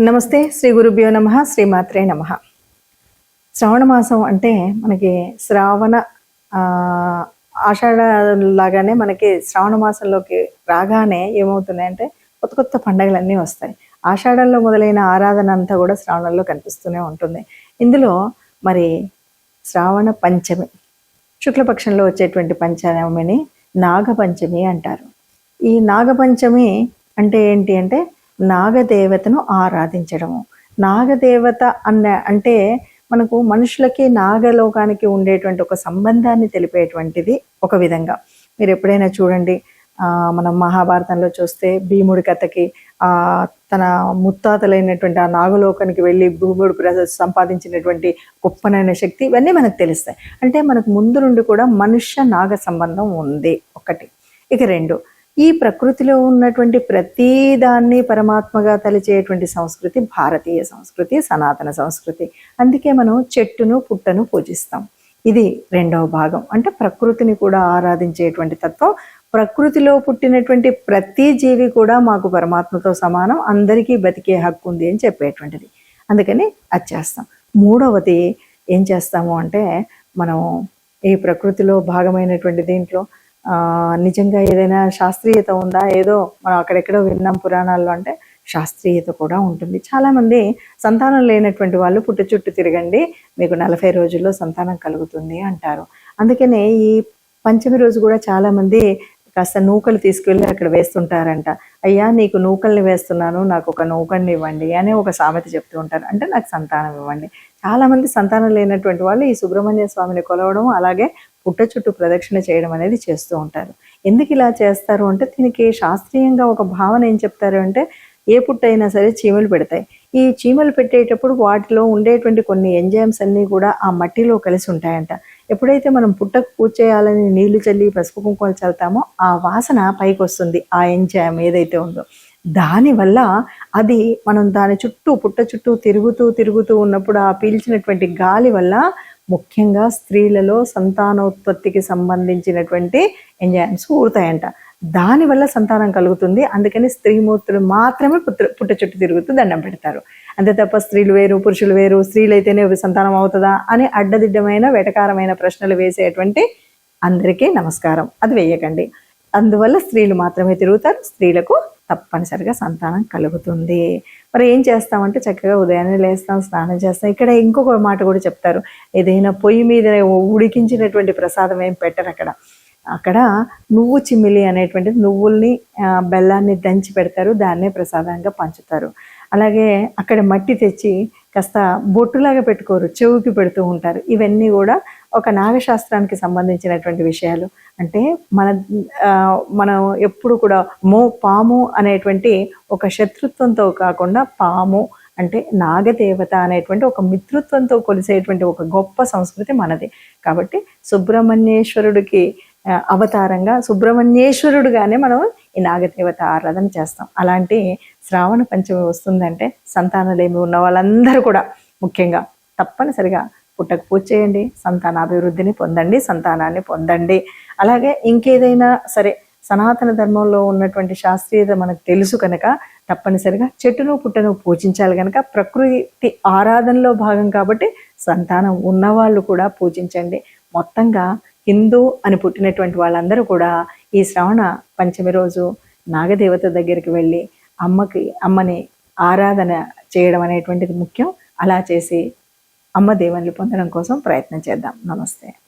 నమస్తే. శ్రీ గురుభ్యో నమః. శ్రీమాత్రే నమః. శ్రావణ మాసం అంటే మనకి శ్రావణ ఆషాఢ లాగానే మనకి శ్రావణ మాసంలోకి రాగానే ఏమవుతున్నాయంటే కొత్త కొత్త పండగలన్నీ వస్తాయి. ఆషాఢంలో మొదలైన ఆరాధన అంతా కూడా శ్రావణంలో కనిపిస్తూనే ఉంటుంది. ఇందులో మరి శ్రావణ పంచమి, శుక్లపక్షంలో వచ్చేటువంటి పంచమిని నాగపంచమి అంటారు. ఈ నాగపంచమి అంటే ఏంటి అంటే నాగదేవతను ఆరాధించడము. నాగదేవత అంటే మనకు మనుషులకి నాగలోకానికి ఉండేటువంటి ఒక సంబంధాన్ని తెలిపేటువంటిది ఒక విధంగా. మీరు ఎప్పుడైనా చూడండి, మనం మహాభారతంలో చూస్తే భీముడి కథకి తన ముత్తాతలైనటువంటి ఆ నాగలోకానికి వెళ్ళి భీముడు సంపాదించినటువంటి గొప్పనైన శక్తి, ఇవన్నీ మనకు తెలుస్తాయి. అంటే మనకు ముందు నుండి కూడా మనుష్య నాగ సంబంధం ఉంది ఒకటి. ఇక రెండు, ఈ ప్రకృతిలో ఉన్నటువంటి ప్రతి దాన్ని పరమాత్మగా తలిచేటువంటి సంస్కృతి భారతీయ సంస్కృతి, సనాతన సంస్కృతి. అందుకే మనం చెట్టును పుట్టను పూజిస్తాం. ఇది రెండవ భాగం. అంటే ప్రకృతిని కూడా ఆరాధించేటువంటి తత్వం. ప్రకృతిలో పుట్టినటువంటి ప్రతి జీవి కూడా మాకు పరమాత్మతో సమానం, అందరికీ బతికే హక్కు ఉంది అని చెప్పేటువంటిది. అందుకని అది చేస్తాం. మూడవది ఏం చేస్తాము అంటే, మనం ఈ ప్రకృతిలో భాగమైనటువంటి దీంట్లో నిజంగా ఏదైనా శాస్త్రీయత ఉందా? ఏదో మనం అక్కడెక్కడో విన్నాం పురాణాల్లో, అంటే శాస్త్రీయత కూడా ఉంటుంది. చాలామంది సంతానం లేనటువంటి వాళ్ళు పుట్ట చుట్టూ తిరగండి, మీకు 40 రోజుల్లో సంతానం కలుగుతుంది అంటారు. అందుకనే ఈ పంచమి రోజు కూడా చాలామంది కాస్త నూకలు తీసుకెళ్ళి అక్కడ వేస్తుంటారంట. అయ్యా నీకు నూకల్ని వేస్తున్నాను, నాకు ఒక నూకల్ని ఇవ్వండి అని ఒక సామెత చెప్తూ ఉంటారు. అంటే నాకు సంతానం ఇవ్వండి. చాలామంది సంతానం లేనటువంటి వాళ్ళు ఈ సుబ్రహ్మణ్య స్వామిని కొలవడం, అలాగే పుట్ట చుట్టూ ప్రదక్షిణ చేయడం అనేది చేస్తూ ఉంటారు. ఎందుకు ఇలా చేస్తారు అంటే, దీనికి శాస్త్రీయంగా ఒక భావన ఏం చెప్తారు అంటే, ఏ పుట్ట అయినా సరే చీమలు పెడతాయి. ఈ చీమలు పెట్టేటప్పుడు వాటిలో ఉండేటువంటి కొన్ని ఎంజైమ్స్ అన్నీ కూడా ఆ మట్టిలో కలిసి ఉంటాయంట. ఎప్పుడైతే మనం పుట్టకు పూజ చేయాలని నీళ్లు చల్లి పసుపు కుంకుమలు చల్లుతామో ఆ వాసన పైకి వస్తుంది. ఆ ఎంజైమ్ ఏదైతే ఉందో దానివల్ల అది మనం దాని చుట్టూ పుట్ట చుట్టూ తిరుగుతూ ఉన్నప్పుడు ఆ పీల్చినటువంటి గాలి వల్ల ముఖ్యంగా స్త్రీలలో సంతానోత్పత్తికి సంబంధించినటువంటి ఎంజైమ్స్ ఊరుతాయంట. దానివల్ల సంతానం కలుగుతుంది. అందుకని స్త్రీమూర్తులు మాత్రమే పుట్ట చుట్టూ తిరుగుతూ దండం పెడతారు. అంతే తప్ప స్త్రీలు వేరు పురుషులు వేరు, స్త్రీలైతేనే సంతానం అవుతుందా అని అడ్డదిడ్డమైన వెటకారమైన ప్రశ్నలు వేసేటువంటి అందరికీ నమస్కారం, అది వేయకండి. అందువల్ల స్త్రీలు మాత్రమే తిరుగుతారు. స్త్రీలకు తప్పనిసరిగా సంతానం కలుగుతుంది. మరి ఏం చేస్తామంటే, చక్కగా ఉదయాన్నే లేస్తాం, స్నానం చేస్తాం. ఇక్కడ ఇంకొక మాట కూడా చెప్తారు, ఏదైనా పొయ్యి మీద ఉడికించినటువంటి ప్రసాదం ఏం పెట్టరు అక్కడ నువ్వు చిమ్మిలి అనేటువంటిది, నువ్వుల్ని బెల్లాన్ని దంచి పెడతారు, దాన్నే ప్రసాదంగా పంచుతారు. అలాగే అక్కడ మట్టి తెచ్చి కాస్త బొట్టులాగా పెట్టుకోరు, చెవుకి పెడుతూ ఉంటారు. ఇవన్నీ కూడా ఒక నాగశాస్త్రానికి సంబంధించినటువంటి విషయాలు. అంటే మనం ఎప్పుడు కూడా పాము అనేటువంటి ఒక శత్రుత్వంతో కాకుండా, పాము అంటే నాగదేవత అనేటువంటి ఒక మిత్రుత్వంతో కొలిసేటువంటి ఒక గొప్ప సంస్కృతి మనది. కాబట్టి సుబ్రహ్మణ్యేశ్వరుడికి అవతారంగా, సుబ్రహ్మణ్యేశ్వరుడుగానే మనం ఈ నాగదేవత ఆరాధన చేస్తాం. అలాంటి శ్రావణ పంచమి వస్తుందంటే సంతానలేమి ఉన్న వాళ్ళందరూ కూడా ముఖ్యంగా తప్పనిసరిగా పుట్టకు పూజ చేయండి, సంతానాభివృద్ధిని పొందండి, సంతానాన్ని పొందండి. అలాగే ఇంకేదైనా సరే సనాతన ధర్మంలో ఉన్నటువంటి శాస్త్రీయత మనకు తెలుసు కనుక తప్పనిసరిగా చెట్టును పుట్టను పూజించాలి. కనుక ప్రకృతి ఆరాధనలో భాగం కాబట్టి సంతానం ఉన్నవాళ్ళు కూడా పూజించండి. మొత్తంగా హిందూ అని పుట్టినటువంటి వాళ్ళందరూ కూడా ఈ శ్రావణ పంచమి రోజు నాగదేవత దగ్గరికి వెళ్ళి అమ్మని ఆరాధన చేయడం అనేటువంటిది ముఖ్యం. అలా చేసి అమ్మ దేవుణ్ణి పొందడం కోసం ప్రయత్నం చేద్దాం. నమస్తే.